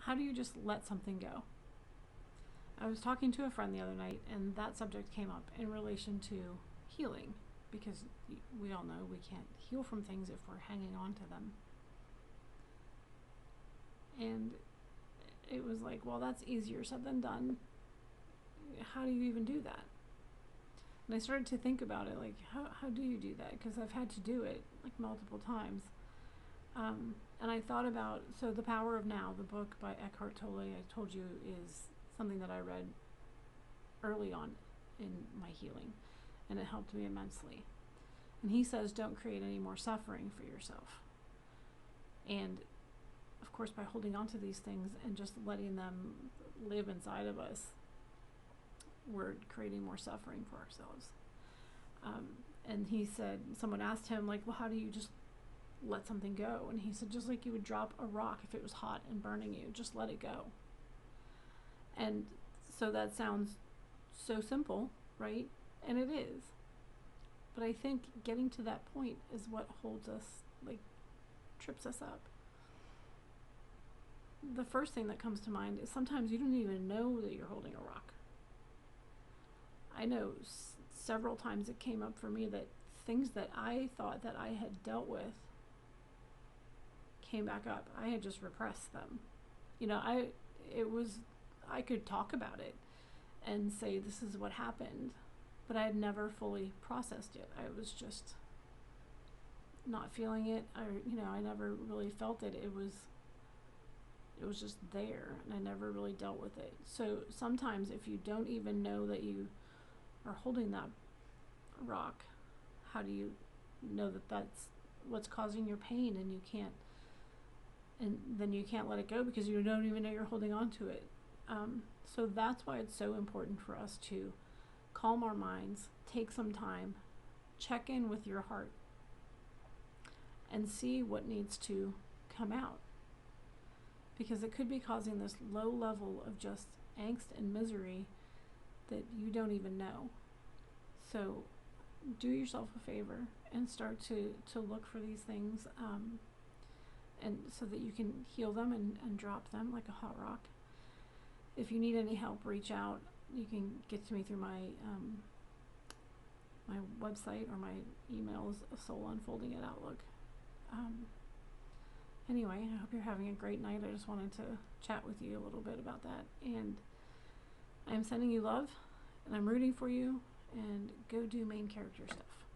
how do you just let something go? I was talking to a friend the other night, and that subject came up in relation to healing, because we all know we can't heal from things if we're hanging on to them. And it was like, well, that's easier said than done. How do you even do that? And I started to think about it, like, how do you do that? Because I've had to do it, like, multiple times. And I thought about, so The Power of Now, the book by Eckhart Tolle, I told you, is something that I read early on in my healing, and it helped me immensely. And he says, don't create any more suffering for yourself. And of course, by holding on to these things and just letting them live inside of us, we're creating more suffering for ourselves. And he said, someone asked him, like, well, how do you just let something go? And he said, just like you would drop a rock if it was hot and burning you, just let it go. And so that sounds so simple, right? And it is. But I think getting to that point is what holds us, like, trips us up. The first thing that comes to mind is sometimes you don't even know that you're holding a rock. I know several times it came up for me that things that I thought that I had dealt with came back up. I had just repressed them. You know, I could talk about it and say this is what happened, but I had never fully processed it. I was just not feeling it. I never really felt it. It was just there, and I never really dealt with it. So sometimes if you don't even know that you are holding that rock, how do you know that that's what's causing your pain, and then you can't let it go because you don't even know you're holding on to it. So that's why it's so important for us to calm our minds, take some time, check in with your heart, and see what needs to come out. Because it could be causing this low level of just angst and misery that you don't even know. So do yourself a favor and start to look for these things, and so that you can heal them and drop them like a hot rock. If you need any help, reach out. You can get to me through my my website, or my email is soulunfolding@outlook. Anyway, I hope you're having a great night. I just wanted to chat with you a little bit about that. And I'm sending you love, and I'm rooting for you, and go do main character stuff.